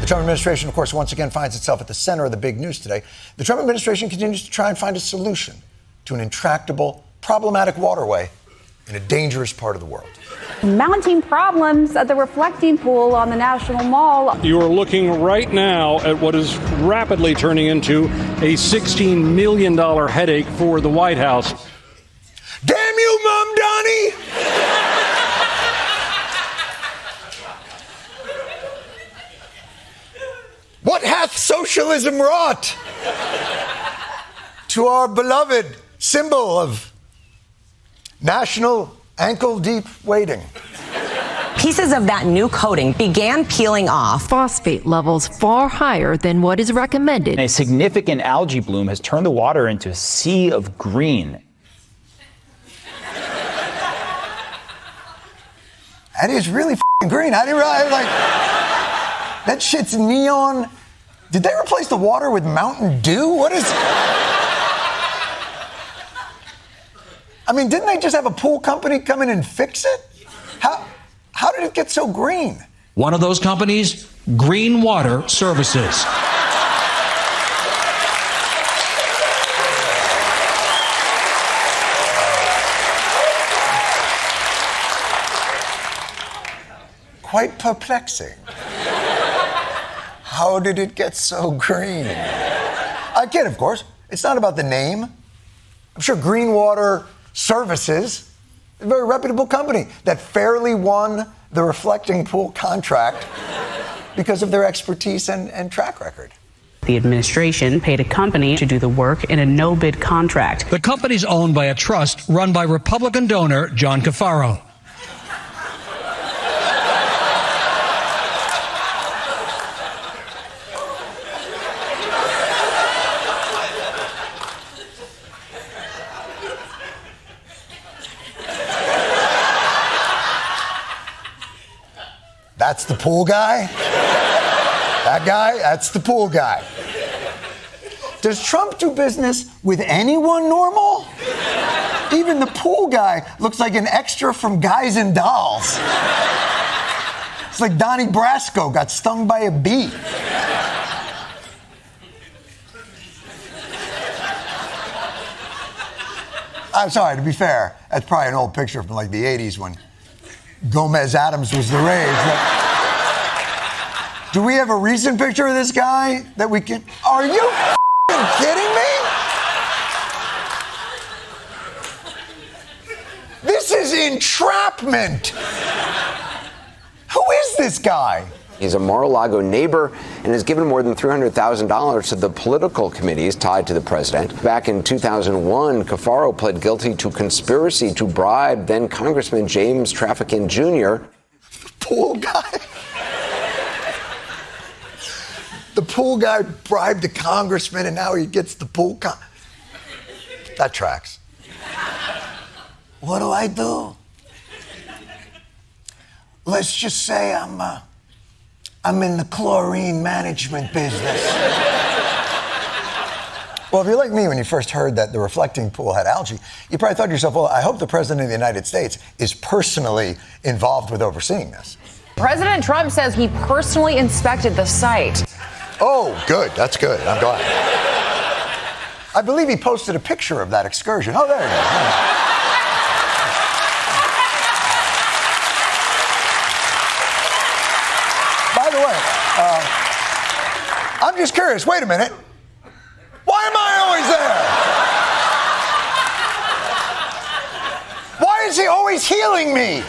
The Trump administration, of course, once again finds itself at the center of the big news today. The Trump administration continues to try and find a solution to an intractable, problematic waterway in a dangerous part of the world. Mounting problems at the reflecting pool on the National Mall. You are looking right now at what is rapidly turning into a $16 million headache for the White House. Damn you, Mamdani! What hath socialism wrought to our beloved symbol of national ankle-deep wading? Pieces of that new coating began peeling off. Phosphate levels far higher than what is recommended. A significant algae bloom has turned the water into a sea of green. That is really f***ing green. I didn't realize, that shit's neon. Did they replace the water with Mountain Dew? What is... I mean, didn't they just have a pool company come in and fix it? How did it get so green? One of those companies, Green Water Services. Quite perplexing. How did it get so green? I kid, of course. It's not about the name. I'm sure Green Water Services, a very reputable company that fairly won the reflecting pool contract because of their expertise and track record. The administration paid a company to do the work in a no-bid contract. The company's owned by a trust run by Republican donor John Cafaro. That's the pool guy? That guy? That's the pool guy. Does Trump do business with anyone normal? Even the pool guy looks like an extra from Guys and Dolls. It's like Donnie Brasco got stung by a bee. I'm sorry, to be fair, that's probably an old picture from like the 80s when Gomez Adams was the rage. Do we have a recent picture of this guy that we can... Are you kidding me? This is entrapment. Who is this guy? He's a Mar-a-Lago neighbor and has given more than $300,000 to the political committees tied to the president. Back in 2001, Cafaro pled guilty to conspiracy to bribe then Congressman James Traficant Jr. Pool guy? The pool guy bribed the congressman and now he gets the pool That tracks. What do I do? Let's just say I'm in the chlorine management business. Well, if you're like me, when you first heard that the reflecting pool had algae, you probably thought to yourself, well, I hope the president of the United States is personally involved with overseeing this. President Trump says he personally inspected the site. Oh, good. That's good. I'm glad. I believe he posted a picture of that excursion. Oh, there you go. By the way, I'm just curious. Wait a minute. Why am I always there? Why is he always healing me?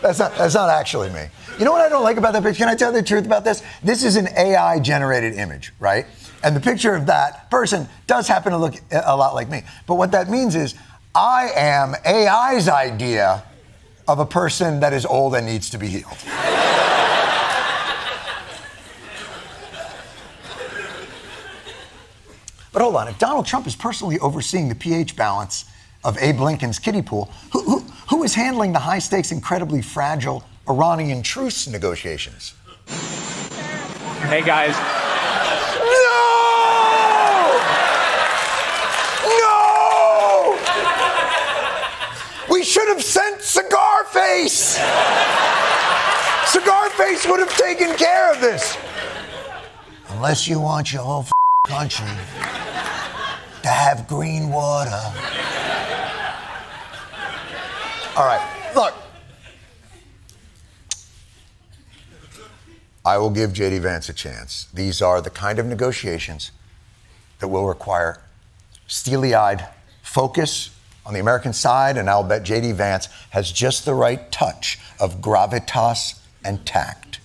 That's not actually me. You know what I don't like about that picture? Can I tell you the truth about this? This is an AI-generated image, right? And the picture of that person does happen to look a lot like me. But what that means is I am AI's idea of a person that is old and needs to be healed. But hold on, if Donald Trump is personally overseeing the pH balance of Abe Lincoln's kiddie pool, who is handling the high-stakes, incredibly fragile Iranian truce negotiations? Hey, guys. No! We should have sent Cigar Face! Cigar Face would have taken care of this. Unless you want your whole country to have green water. All right, look. I will give J.D. Vance a chance. These are the kind of negotiations that will require steely-eyed focus on the American side, and I'll bet J.D. Vance has just the right touch of gravitas and tact.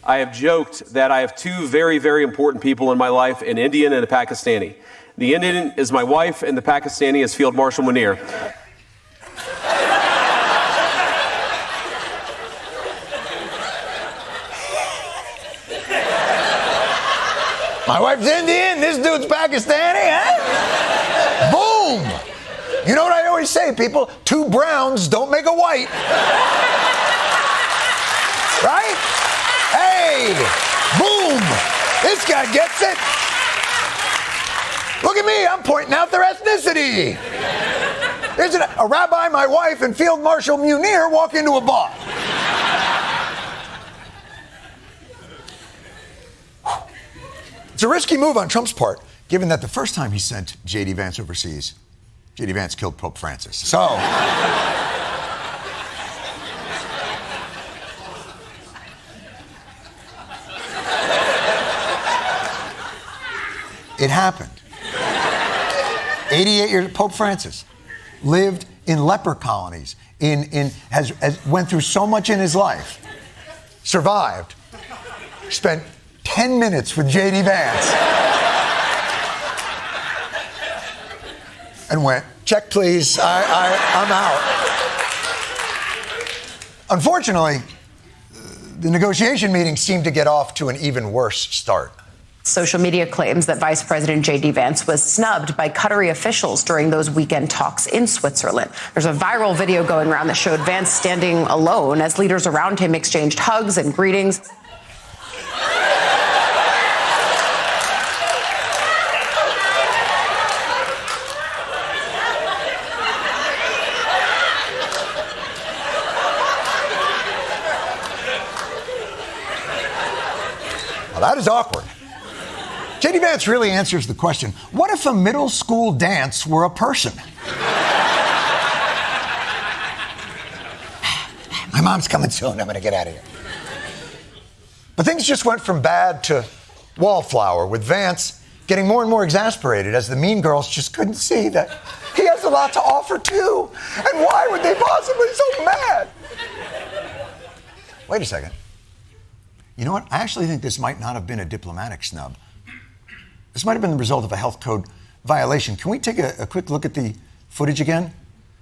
I have joked that I have two very, very important people in my life, an Indian and a Pakistani. The Indian is my wife, and the Pakistani is Field Marshal Munir. My wife's Indian, this dude's Pakistani, huh? Boom! You know what I always say, people? Two browns don't make a white. Right? Hey! Boom! This guy gets it. Look at me, I'm pointing out their ethnicity. There's a rabbi, my wife, and Field Marshal Munir walk into a bar. It's a risky move on Trump's part, given that the first time he sent J.D. Vance overseas, J.D. Vance killed Pope Francis. So, it happened. 88 years, Pope Francis lived in leper colonies, has went through so much in his life, survived, spent 10 minutes with J.D. Vance, and went, check please, I'm out. Unfortunately, the negotiation meeting seemed to get off to an even worse start. Social media claims that Vice President J.D. Vance was snubbed by Qatari officials during those weekend talks in Switzerland. There's a viral video going around that showed Vance standing alone as leaders around him exchanged hugs and greetings. Well, that is awkward. J.D. Vance really answers the question, what if a middle school dance were a person? My mom's coming soon, I'm gonna get out of here. But things just went from bad to wallflower, with Vance getting more and more exasperated as the mean girls just couldn't see that he has a lot to offer too. And why would they possibly be so mad? Wait a second. You know what? I actually think this might not have been a diplomatic snub. This might have been the result of a health code violation. Can we take a quick look at the footage again?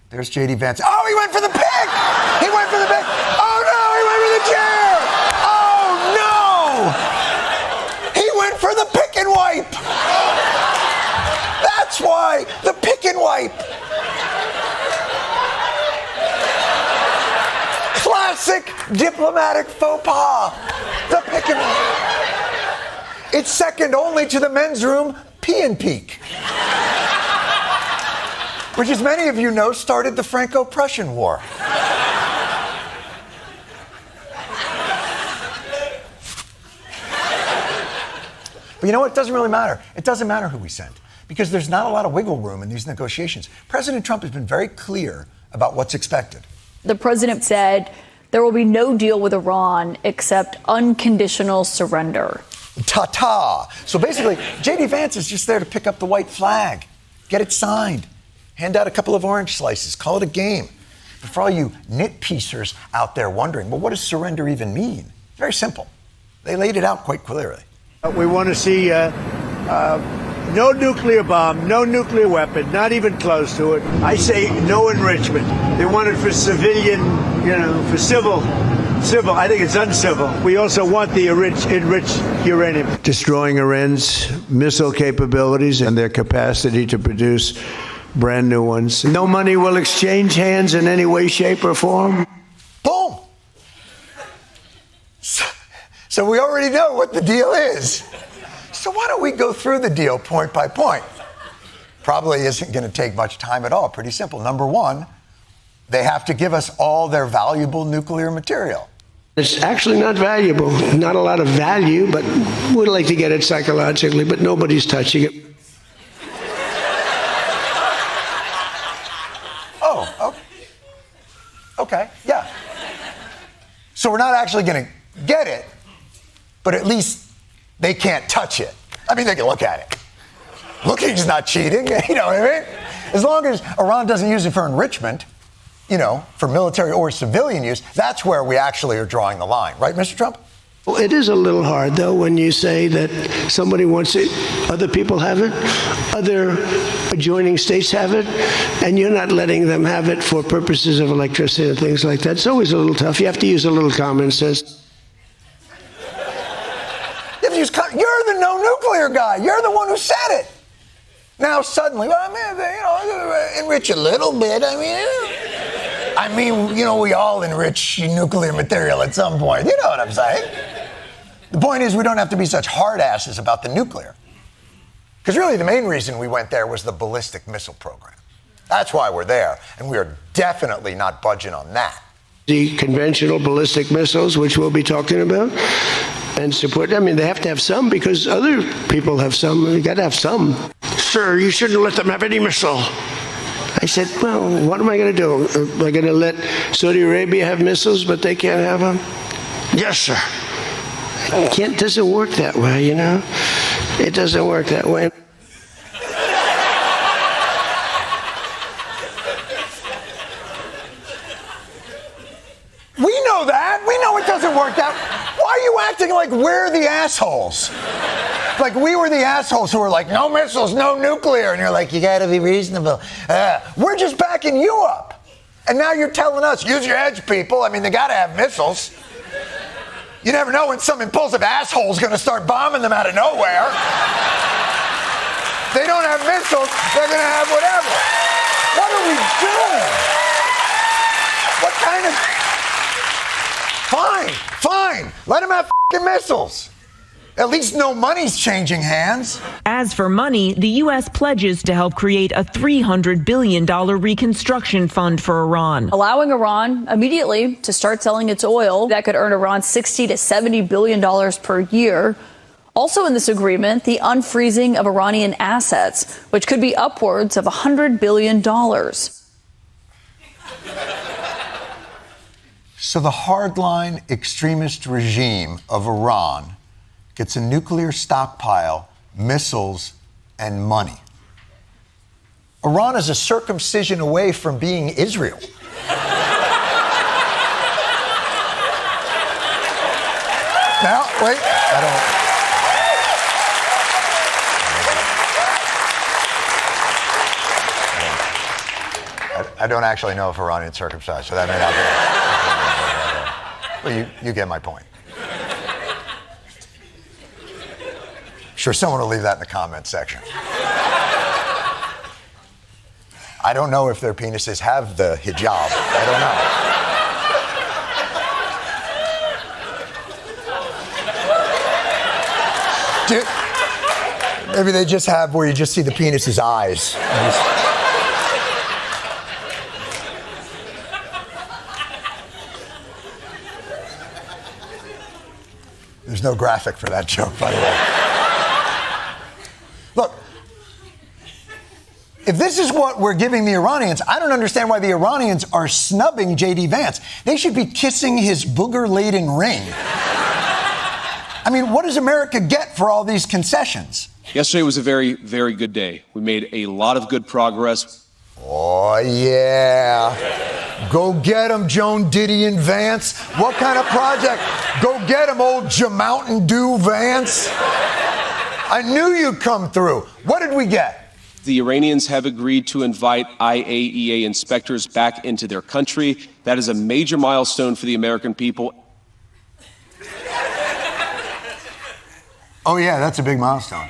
There's J.D. Vance. Oh, he went for the pick! He went for the pick! Oh, no, he went for the chair! Oh, no! He went for the pick and wipe! That's why, the pick and wipe! Classic diplomatic faux pas. The pick and wipe. It's second only to the men's room pee and peek, which, as many of you know, started the Franco-Prussian War. But you know what? It doesn't really matter. It doesn't matter who we send, because there's not a lot of wiggle room in these negotiations. President Trump has been very clear about what's expected. The president said there will be no deal with Iran except unconditional surrender. Ta-ta. So basically, J.D. Vance is just there to pick up the white flag, get it signed, hand out a couple of orange slices, call it a game. But for all you nitpiecers out there wondering, well, what does surrender even mean? It's very simple. They laid it out quite clearly. We want to see no nuclear bomb, no nuclear weapon, not even close to it. I say no enrichment. They want it for civilian, for civil. I think it's uncivil. We also want the enriched uranium. Destroying Iran's missile capabilities and their capacity to produce brand new ones. No money will exchange hands in any way, shape, or form. Boom. So we already know what the deal is. So why don't we go through the deal point by point? Probably isn't going to take much time at all. Pretty simple. Number one, they have to give us all their valuable nuclear material. It's actually not valuable, not a lot of value, but we'd like to get it psychologically, but nobody's touching it. Oh, okay, yeah. So we're not actually going to get it, but at least they can't touch it. I mean, they can look at it. Looking's not cheating, you know what I mean? As long as Iran doesn't use it for enrichment, for military or civilian use, that's where we actually are drawing the line. Right, Mr. Trump? Well, it is a little hard, though, when you say that somebody wants it, other people have it, other adjoining states have it, and you're not letting them have it for purposes of electricity and things like that. It's always a little tough. You have to use a little common sense. You're the no-nuclear guy. You're the one who said it. Now suddenly, enrich a little bit. I mean, we all enrich nuclear material at some point. You know what I'm saying? The point is, we don't have to be such hard asses about the nuclear. Because really, the main reason we went there was the ballistic missile program. That's why we're there, and we are definitely not budging on that. The conventional ballistic missiles, which we'll be talking about, and support. I mean, they have to have some because other people have some. They got to have some. Sir, you shouldn't let them have any missile. I said, well, what am I going to do? Am I going to let Saudi Arabia have missiles, but they can't have them? Yes, sir. It doesn't work that way, It doesn't work that way. We know that. We know it doesn't work that way. Why are you acting like we're the assholes? Like we were the assholes who were like, no missiles, no nuclear. And you're like, you got to be reasonable. We're just backing you up. And now you're telling us, use your heads, people. I mean, they got to have missiles. You never know when some impulsive asshole's going to start bombing them out of nowhere. They don't have missiles, they're going to have whatever. What are we doing? What kind of... Fine. Let them have f***ing missiles. At least no money's changing hands. As for money, the U.S. pledges to help create a $300 billion reconstruction fund for Iran. Allowing Iran immediately to start selling its oil that could earn Iran $60 to $70 billion per year. Also in this agreement, the unfreezing of Iranian assets, which could be upwards of $100 billion. So the hardline extremist regime of Iran gets a nuclear stockpile, missiles, and money. Iran is a circumcision away from being Israel. Now, wait, I don't actually know if Iranians circumcised, so that may not be. Well, you get my point. Sure, someone will leave that in the comments section. I don't know if their penises have the hijab. I don't know. Maybe they just have where you just see the penis's eyes. There's no graphic for that joke, by the way. Look, if this is what we're giving the Iranians, I don't understand why the Iranians are snubbing J.D. Vance. They should be kissing his booger-laden ring. I mean, what does America get for all these concessions? Yesterday was a very, very good day. We made a lot of good progress. Oh, yeah. Go get him, Joan Didion Vance. What kind of project? Go get him, old Mountain Dew Vance. I knew you'd come through. What did we get? The Iranians have agreed to invite IAEA inspectors back into their country. That is a major milestone for the American people. Oh, yeah, that's a big milestone.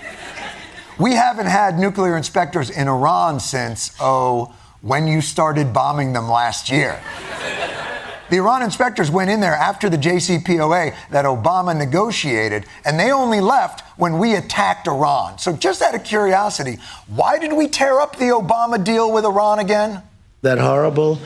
We haven't had nuclear inspectors in Iran since, when you started bombing them last year. The Iran inspectors went in there after the JCPOA that Obama negotiated, and they only left when we attacked Iran. So just out of curiosity, why did we tear up the Obama deal with Iran again? That horrible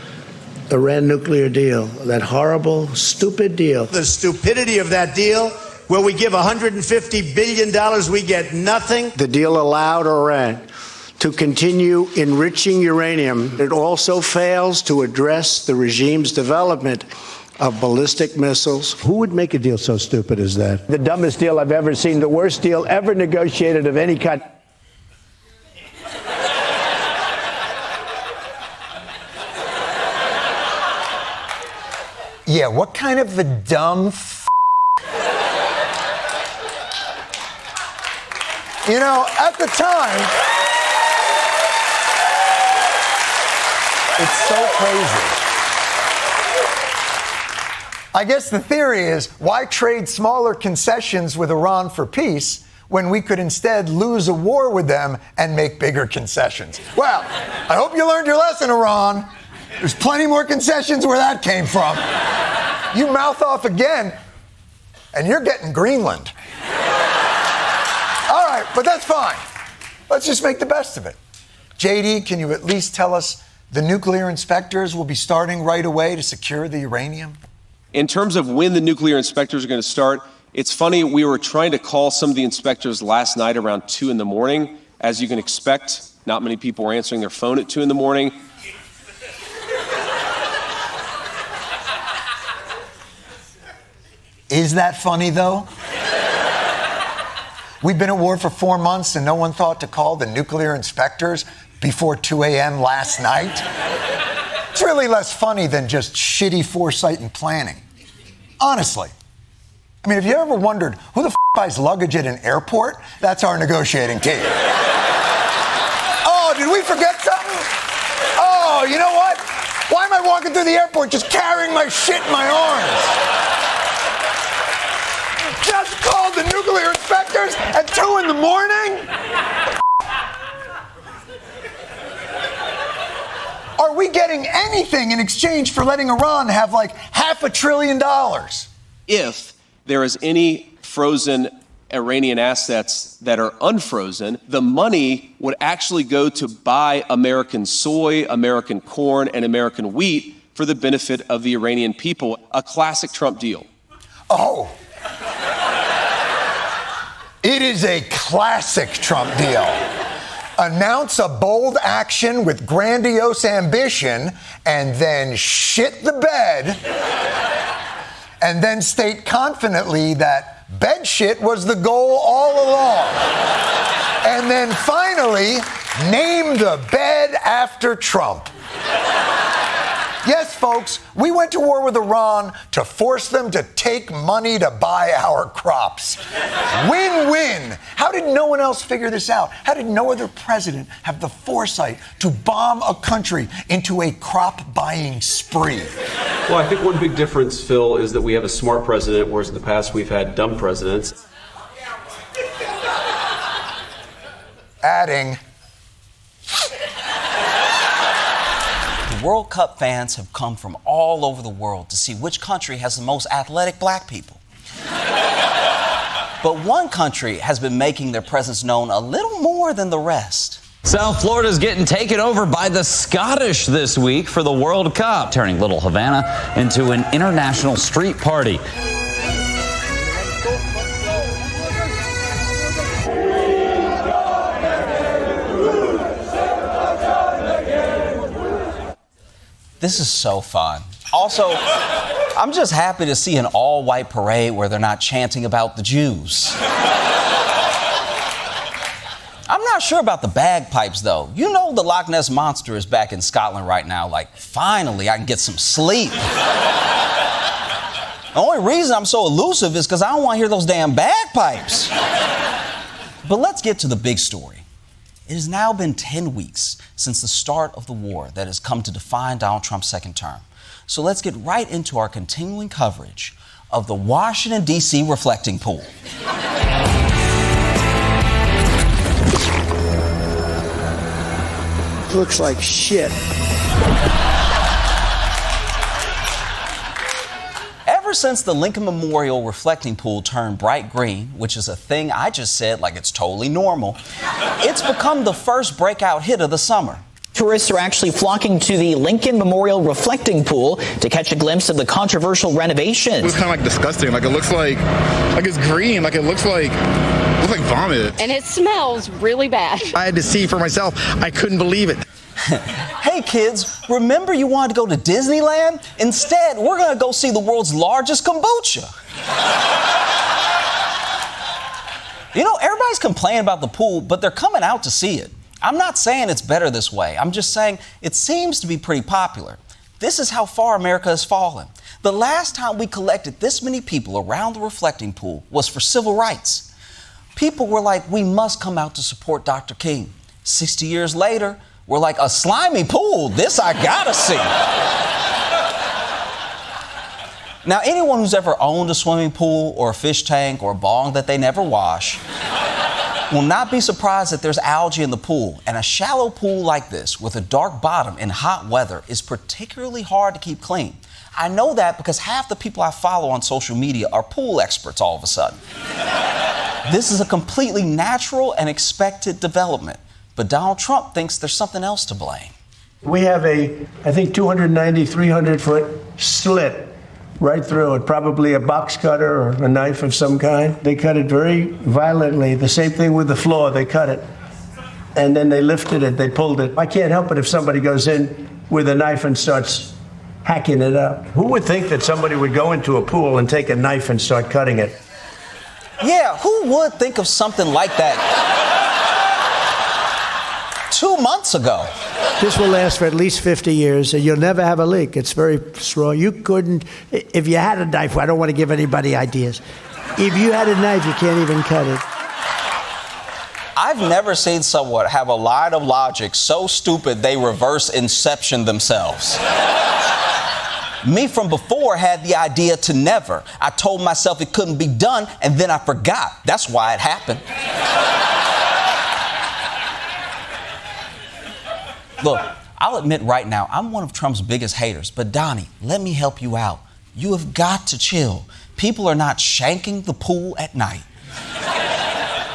Iran nuclear deal, that horrible, stupid deal. The stupidity of that deal, where we give $150 billion, we get nothing. The deal allowed Iran to continue enriching uranium. It also fails to address the regime's development of ballistic missiles. Who would make a deal so stupid as that? The dumbest deal I've ever seen, the worst deal ever negotiated of any kind. Yeah, what kind of a dumb You know, at the time, it's so crazy. I guess the theory is, why trade smaller concessions with Iran for peace when we could instead lose a war with them and make bigger concessions? Well, I hope you learned your lesson, Iran. There's plenty more concessions where that came from. You mouth off again, and you're getting Greenland. All right, but that's fine. Let's just make the best of it. JD, can you at least tell us the nuclear inspectors will be starting right away to secure the uranium? In terms of when the nuclear inspectors are going to start, it's funny, we were trying to call some of the inspectors last night around 2 in the morning. As you can expect, not many people were answering their phone at 2 in the morning. Is that funny, though? We've been at war for 4 months and no one thought to call the nuclear inspectors before 2 a.m. last night? It's really less funny than just shitty foresight and planning. Honestly. I mean, have you ever wondered who the buys luggage at an airport? That's our negotiating team. Oh, did we forget something? Oh, you know what? Why am I walking through the airport just carrying my shit in my arms? Just called the nuclear inspectors at 2 in the morning? Are we getting anything in exchange for letting Iran have like $500 billion? If there is any frozen Iranian assets that are unfrozen, the money would actually go to buy American soy, American corn, and American wheat for the benefit of the Iranian people. A classic Trump deal. Oh. It is a classic Trump deal. Announce a bold action with grandiose ambition and then shit the bed and then state confidently that bed shit was the goal all along. And then finally, name the bed after Trump. Yes, folks, we went to war with Iran to force them to take money to buy our crops. Win-win. How did no one else figure this out? How did no other president have the foresight to bomb a country into a crop-buying spree? Well, I think one big difference, Phil, is that we have a smart president, whereas in the past we've had dumb presidents. Adding... World Cup fans have come from all over the world to see which country has the most athletic black people. But one country has been making their presence known a little more than the rest. South Florida's getting taken over by the Scottish this week for the World Cup, turning Little Havana into an international street party. This is so fun. Also, I'm just happy to see an all-white parade where they're not chanting about the Jews. I'm not sure about the bagpipes, though. You know the Loch Ness Monster is back in Scotland right now. Like, finally, I can get some sleep. The only reason I'm so elusive is because I don't want to hear those damn bagpipes. But let's get to the big story. It has now been 10 weeks since the start of the war that has come to define Donald Trump's second term. So let's get right into our continuing coverage of the Washington, D.C. reflecting pool. Looks like shit. Ever since the Lincoln Memorial reflecting pool turned bright green, which is a thing I just said like it's totally normal, it's become the first breakout hit of the summer. Tourists are actually flocking to the Lincoln Memorial Reflecting Pool to catch a glimpse of the controversial renovations. It was kind of like disgusting. Like it looks like it's green. Like it looks like vomit. And it smells really bad. I had to see for myself. I couldn't believe it. Hey kids, remember you wanted to go to Disneyland? Instead, we're gonna go see the world's largest kombucha. You know, everybody's complaining about the pool, but they're coming out to see it. I'm not saying it's better this way. I'm just saying it seems to be pretty popular. This is how far America has fallen. The last time we collected this many people around the reflecting pool was for civil rights. People were like, we must come out to support Dr. King. 60 years later, we're like, a slimy pool, this I gotta see. Now, anyone who's ever owned a swimming pool or a fish tank or a bong that they never wash will not be surprised that there's algae in the pool. And a shallow pool like this with a dark bottom in hot weather is particularly hard to keep clean. I know that because half the people I follow on social media are pool experts all of a sudden. This is a completely natural and expected development. But Donald Trump thinks there's something else to blame. We have a, I think, 290, 300-foot slit right through it, probably a box cutter or a knife of some kind. They cut it very violently. The same thing with the floor, they cut it. And then they lifted it, they pulled it. I can't help it if somebody goes in with a knife and starts hacking it up. Who would think that somebody would go into a pool and take a knife and start cutting it? Yeah, who would think of something like that 2 months ago? This will last for at least 50 years, and you'll never have a leak. It's very strong. You couldn't, if you had a knife, I don't want to give anybody ideas. If you had a knife, you can't even cut it. I've never seen someone have a line of logic so stupid they reverse inception themselves. Me from before had the idea to never. I told myself it couldn't be done, and then I forgot. That's why it happened. Look, I'll admit right now, I'm one of Trump's biggest haters. But Donnie, let me help you out. You have got to chill. People are not shanking the pool at night.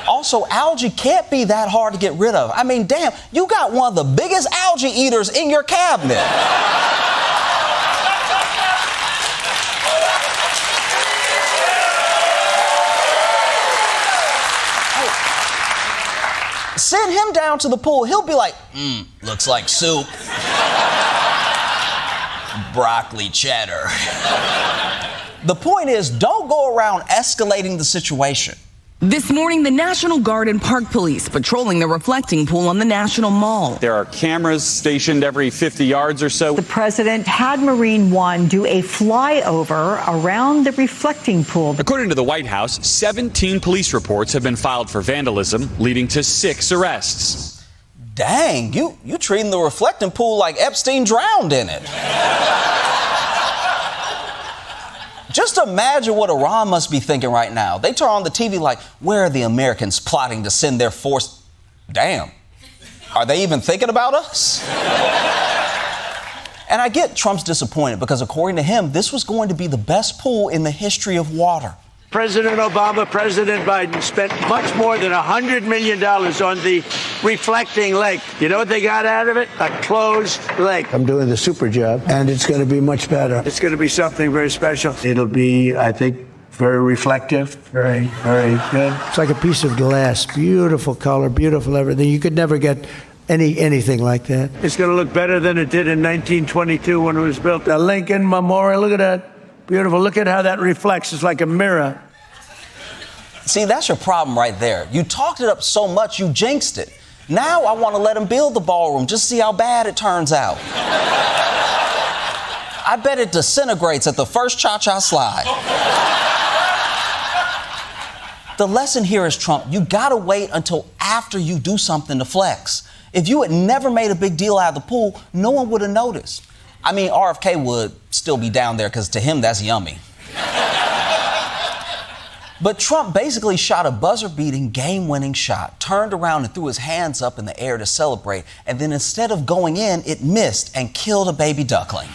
Also, algae can't be that hard to get rid of. I mean, damn, you got one of the biggest algae eaters in your cabinet. Send him down to the pool. He'll be like, looks like soup. Broccoli cheddar. The point is, don't go around escalating the situation. This morning, the National Guard and Park Police patrolling the reflecting pool on the National Mall. There are cameras stationed every 50 yards or so. The president had Marine One do a flyover around the reflecting pool. According to the White House, 17 police reports have been filed for vandalism, leading to 6 arrests. Dang, you treating the reflecting pool like Epstein drowned in it. Just imagine what Iran must be thinking right now. They turn on the TV like, where are the Americans plotting to send their force? Damn. Are they even thinking about us? And I get Trump's disappointed because according to him, this was going to be the best pool in the history of water. President Obama, President Biden spent much more than $100 million on the reflecting lake. You know what they got out of it? A closed lake. I'm doing the super job, and it's going to be much better. It's going to be something very special. It'll be, I think, very reflective, very, very good. It's like a piece of glass. Beautiful color, beautiful everything. You could never get anything like that. It's going to look better than it did in 1922 when it was built. The Lincoln Memorial, look at that. Beautiful. Look at how that reflects. It's like a mirror. See, that's your problem right there. You talked it up so much, you jinxed it. Now I want to let him build the ballroom, just see how bad it turns out. I bet it disintegrates at the first cha-cha slide. The lesson here is, Trump, you gotta wait until after you do something to flex. If you had never made a big deal out of the pool, no one would have noticed. I mean, RFK would still be down there because to him, that's yummy. But Trump basically shot a buzzer-beating, game-winning shot, turned around and threw his hands up in the air to celebrate, and then instead of going in, it missed and killed a baby duckling.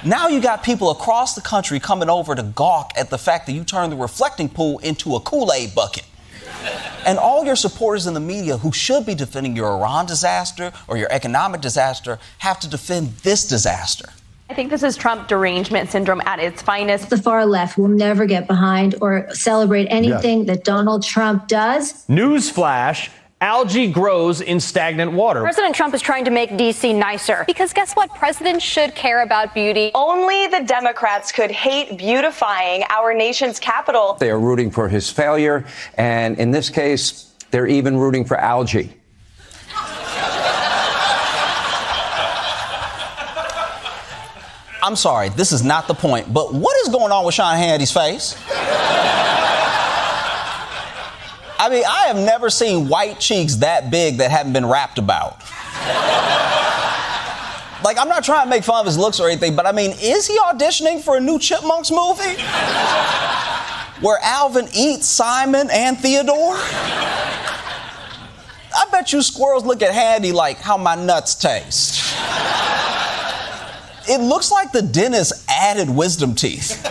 Now you got people across the country coming over to gawk at the fact that you turned the reflecting pool into a Kool-Aid bucket. And all your supporters in the media who should be defending your Iran disaster or your economic disaster have to defend this disaster. I think this is Trump derangement syndrome at its finest. The far left will never get behind or celebrate anything that Donald Trump does. Newsflash. Algae grows in stagnant water. President Trump is trying to make D.C. nicer. Because guess what? Presidents should care about beauty. Only the Democrats could hate beautifying our nation's capital. They are rooting for his failure, and in this case, they're even rooting for algae. I'm sorry, this is not the point, but what is going on with Sean Hannity's face? I mean, I have never seen white cheeks that big that haven't been rapped about. Like, I'm not trying to make fun of his looks or anything, but I mean, is he auditioning for a new Chipmunks movie? Where Alvin eats Simon and Theodore? I bet you squirrels look at Handy like how my nuts taste. It looks like the dentist added wisdom teeth.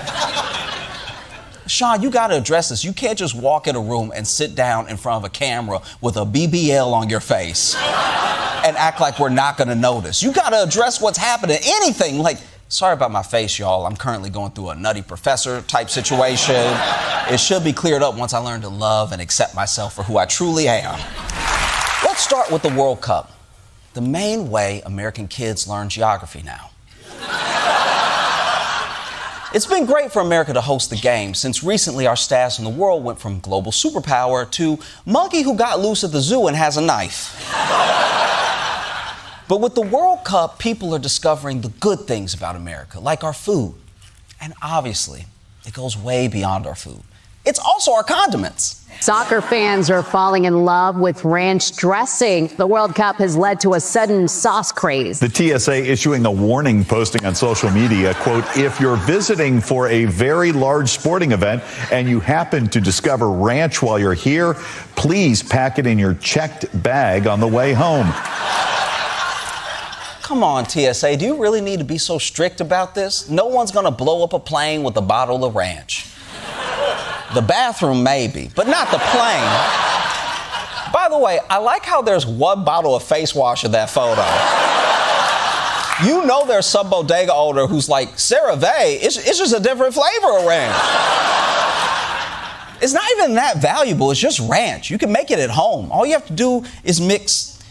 Sean, you got to address this. You can't just walk in a room and sit down in front of a camera with a BBL on your face and act like we're not going to notice. You got to address what's happening. Anything like, sorry about my face, y'all. I'm currently going through a nutty professor type situation. It should be cleared up once I learn to love and accept myself for who I truly am. Let's start with the World Cup. The main way American kids learn geography now. It's been great for America to host the game, since recently our status in the world went from global superpower to monkey who got loose at the zoo and has a knife. But with the World Cup, people are discovering the good things about America, like our food. And obviously, it goes way beyond our food. It's also our condiments. Soccer fans are falling in love with ranch dressing. The World Cup has led to a sudden sauce craze. The TSA issuing a warning, posting on social media, quote, if you're visiting for a very large sporting event and you happen to discover ranch while you're here, please pack it in your checked bag on the way home. Come on, TSA, do you really need to be so strict about this? No one's gonna blow up a plane with a bottle of ranch. The bathroom, maybe, but not the plane. By the way, I like how there's one bottle of face wash in that photo. You know there's some bodega owner who's like, CeraVe, it's just a different flavor of ranch. It's not even that valuable, it's just ranch. You can make it at home. All you have to do is mix...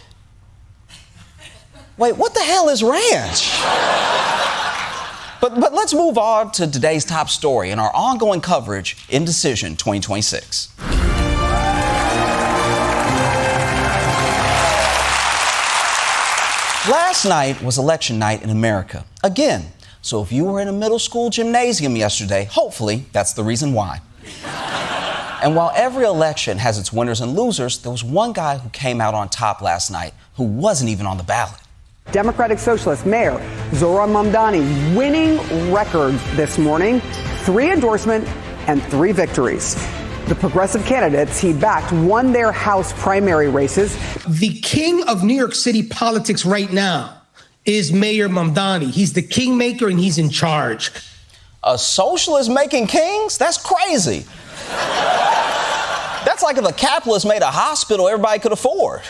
Wait, what the hell is ranch? But let's move on to today's top story in our ongoing coverage, Indecision 2026. Last night was election night in America. Again. So if you were in a middle school gymnasium yesterday, hopefully that's the reason why. And while every election has its winners and losers, there was one guy who came out on top last night who wasn't even on the ballot. Democratic Socialist Mayor Zohran Mamdani winning records this morning, 3 endorsements and 3 victories. The progressive candidates he backed won their House primary races. The king of New York City politics right now is Mayor Mamdani. He's the kingmaker and he's in charge. A socialist making kings? That's crazy. That's like if a capitalist made a hospital everybody could afford.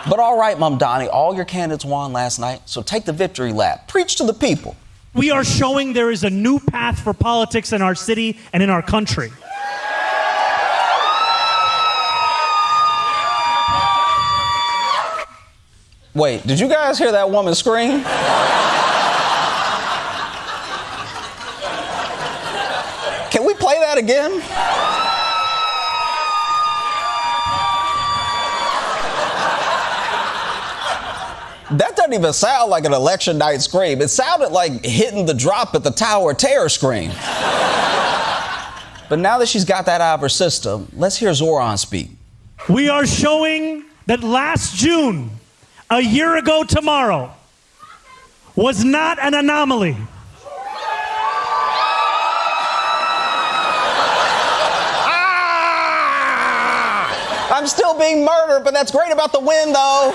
But all right, Mamdani, all your candidates won last night, so take the victory lap. Preach to the people. We are showing there is a new path for politics in our city and in our country. Wait, did you guys hear that woman scream? Can we play that again? That doesn't even sound like an election night scream. It sounded like hitting the drop at the Tower of Terror scream. But now that she's got that out of her system, let's hear Zohran speak. We are showing that last June, a year ago tomorrow, was not an anomaly. I'm still being murdered, but that's great about the win, though.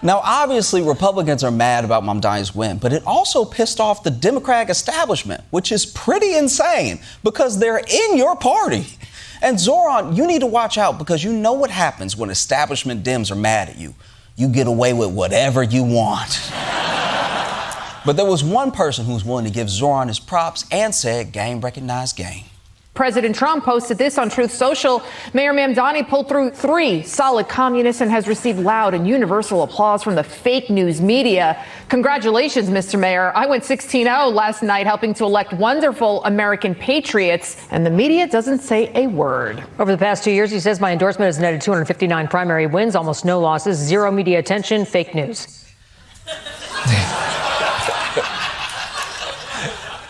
Now, obviously, Republicans are mad about Mamdani's win, but it also pissed off the Democratic establishment, which is pretty insane because they're in your party. And Zohran, you need to watch out because you know what happens when establishment Dems are mad at you. You get away with whatever you want. But there was one person who was willing to give Zohran his props and said, game recognized game. President Trump posted this on Truth Social. Mayor Mamdani pulled through 3 solid communists and has received loud and universal applause from the fake news media. Congratulations, Mr. Mayor. I went 16-0 last night, helping to elect wonderful American patriots, and the media doesn't say a word. Over the past 2 years, he says my endorsement has netted 259 primary wins, almost no losses, 0 media attention, fake news.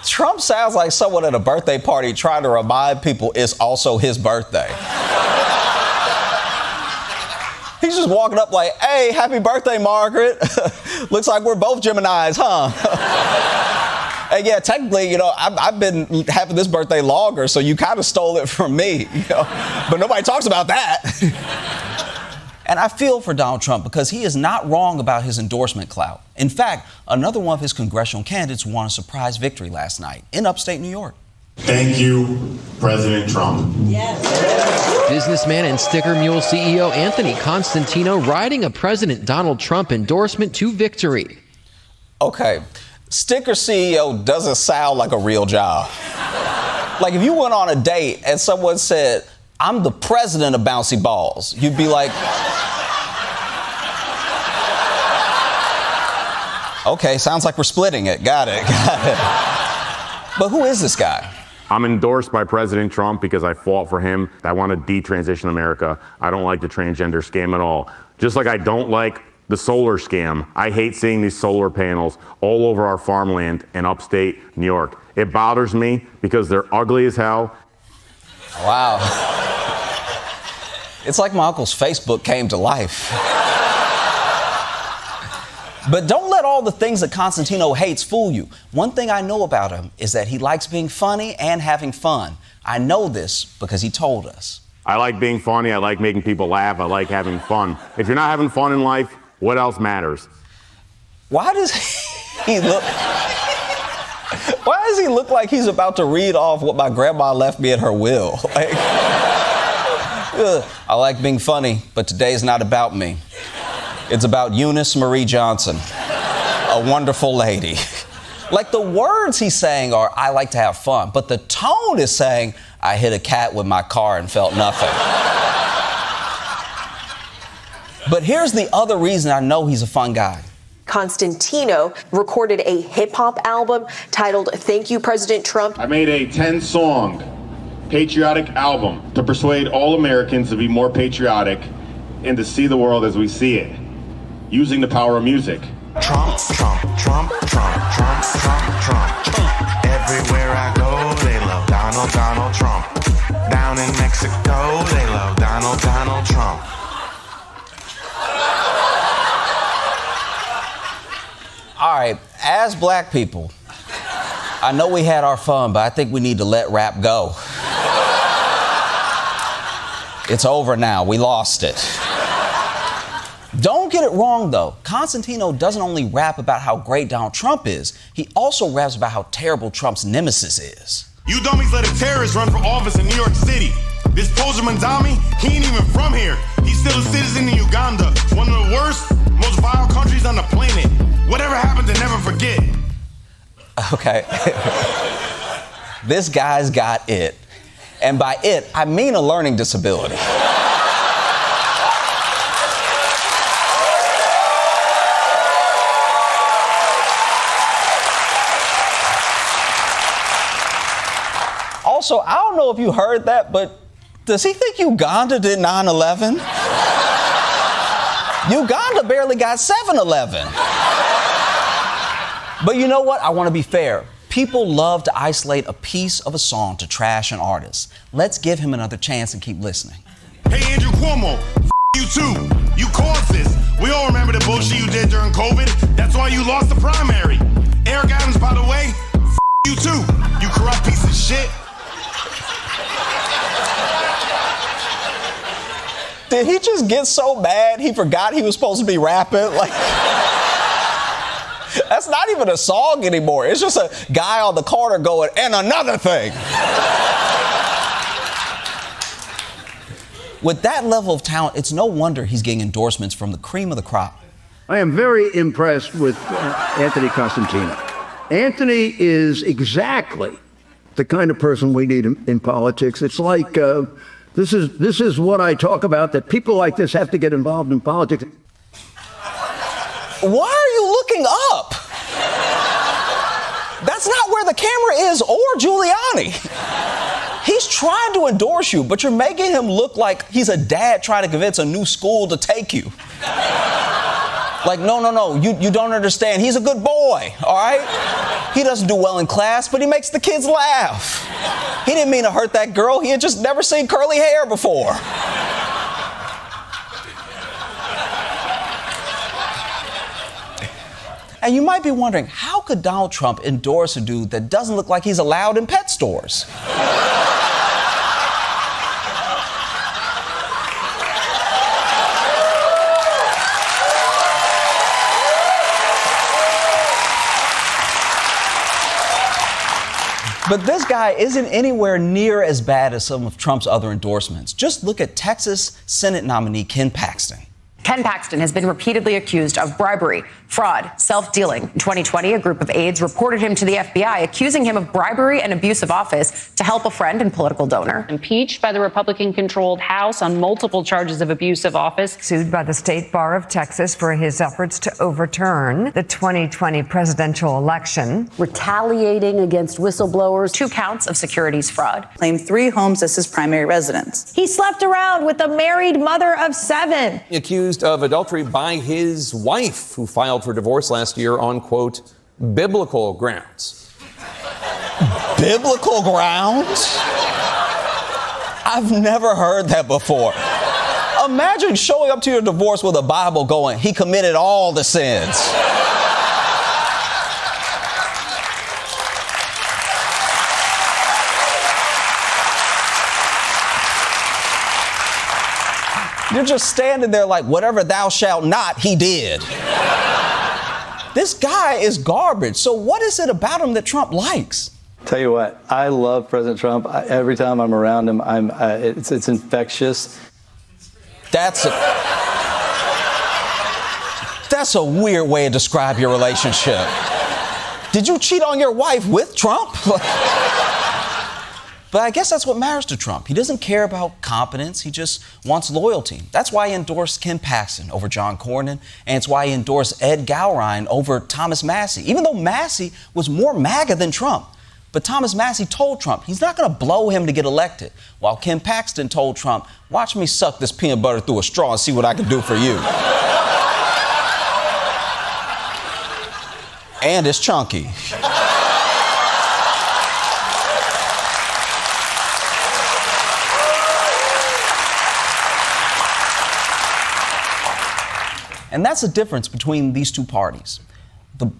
Trump sounds like someone at a birthday party trying to remind people it's also his birthday. He's just walking up like, hey, happy birthday, Margaret. Looks like we're both Geminis, huh? And yeah, technically, I've been having this birthday longer, so you kind of stole it from me, But nobody talks about that. And I feel for Donald Trump because he is not wrong about his endorsement clout. In fact, another one of his congressional candidates won a surprise victory last night in upstate New York. Thank you, President Trump. Yes. Businessman and Sticker Mule CEO Anthony Constantino riding a President Donald Trump endorsement to victory. Okay, Sticker CEO doesn't sound like a real job. Like if you went on a date and someone said, I'm the president of bouncy balls, you'd be like, okay, sounds like we're splitting it. Got it. But who is this guy? I'm endorsed by President Trump because I fought for him. I want to detransition America. I don't like the transgender scam at all. Just like I don't like the solar scam. I hate seeing these solar panels all over our farmland in upstate New York. It bothers me because they're ugly as hell. Wow. It's like my uncle's Facebook came to life. But don't let all the things that Constantino hates fool you. One thing I know about him is that he likes being funny and having fun. I know this because he told us. I like being funny. I like making people laugh. I like having fun. If you're not having fun in life, what else matters? Why does he look... Why does he look like he's about to read off what my grandma left me at her will? Like, I like being funny, but today's not about me. It's about Eunice Marie Johnson, a wonderful lady. Like the words he's saying are, I like to have fun, but the tone is saying, I hit a cat with my car and felt nothing. But here's the other reason I know he's a fun guy. Constantino recorded a hip-hop album titled Thank You, President Trump. I made a 10-song patriotic album to persuade all Americans to be more patriotic and to see the world as we see it, using the power of music. Trump, Trump, Trump, Trump, Trump, Trump, Trump. Everywhere I go, they love Donald, Donald Trump. Down in Mexico, they love Donald, Donald Trump. All right, as black people, I know we had our fun, but I think we need to let rap go. It's over now. We lost it. Don't get it wrong, though. Constantino doesn't only rap about how great Donald Trump is, he also raps about how terrible Trump's nemesis is. You dummies let a terrorist run for office in New York City. This Zohran Mamdani, he ain't even from here. He's still a citizen in Uganda, one of the worst, most vile countries on the planet. Whatever happened to never forget. Okay. This guy's got it. And by it, I mean a learning disability. Also, I don't know if you heard that, but does he think Uganda did 9/11? Uganda barely got 7/11. But you know what? I want to be fair. People love to isolate a piece of a song to trash an artist. Let's give him another chance and keep listening. Hey, Andrew Cuomo, you too. You caused this. We all remember the bullshit you did during COVID. That's why you lost the primary. Eric Adams, by the way, you too. You corrupt piece of shit. Did he just get so mad he forgot he was supposed to be rapping? Like, that's not even a song anymore. It's just a guy on the corner going, and another thing. With that level of talent, it's no wonder he's getting endorsements from the cream of the crop. I am very impressed with Anthony Constantino. Anthony is exactly the kind of person we need in politics. It's like, this is what I talk about, that people like this have to get involved in politics. Why are you looking up? That's not where the camera is, or Giuliani. He's trying to endorse you, but you're making him look like he's a dad trying to convince a new school to take you. Like, no, you don't understand. He's a good boy, all right? He doesn't do well in class, but he makes the kids laugh. He didn't mean to hurt that girl. He had just never seen curly hair before. And you might be wondering, how could Donald Trump endorse a dude that doesn't look like he's allowed in pet stores? But this guy isn't anywhere near as bad as some of Trump's other endorsements. Just look at Texas Senate nominee Ken Paxton. Ken Paxton has been repeatedly accused of bribery, fraud, self-dealing. In 2020, a group of aides reported him to the FBI, accusing him of bribery and abuse of office to help a friend and political donor. Impeached by the Republican-controlled House on multiple charges of abuse of office. Sued by the State Bar of Texas for his efforts to overturn the 2020 presidential election. Retaliating against whistleblowers. 2 counts of securities fraud. Claimed 3 homes as his primary residence. He slept around with a married mother of 7. Accused of adultery by his wife, who filed for divorce last year on, quote, biblical grounds. Biblical grounds? I've never heard that before. Imagine showing up to your divorce with a Bible going, he committed all the sins. You're just standing there like, whatever thou shalt not, he did. This guy is garbage. So what is it about him that Trump likes? Tell you what, I love President Trump. Every time I'm around him, it's infectious. That's a weird way to describe your relationship. Did you cheat on your wife with Trump? But I guess that's what matters to Trump. He doesn't care about competence. He just wants loyalty. That's why he endorsed Ken Paxton over John Cornyn, and it's why he endorsed Ed Gowrine over Thomas Massie, even though Massie was more MAGA than Trump. But Thomas Massie told Trump he's not going to blow him to get elected, while Ken Paxton told Trump, watch me suck this peanut butter through a straw and see what I can do for you. And it's chunky. And that's the difference between these two parties.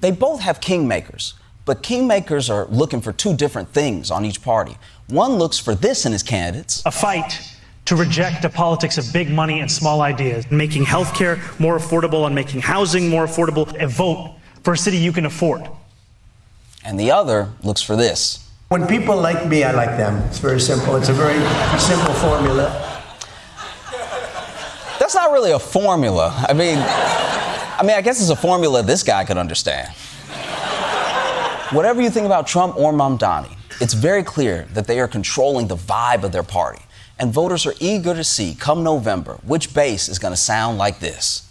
They both have kingmakers, but kingmakers are looking for 2 different things on each party. One looks for this in his candidates. A fight to reject the politics of big money and small ideas, making healthcare more affordable and making housing more affordable. A vote for a city you can afford. And the other looks for this. When people like me, I like them. It's very simple. It's a very simple formula. That's not really a formula. I mean, I guess it's a formula this guy could understand. Whatever you think about Trump or Mamdani, it's very clear that they are controlling the vibe of their party. And voters are eager to see, come November, which base is going to sound like this.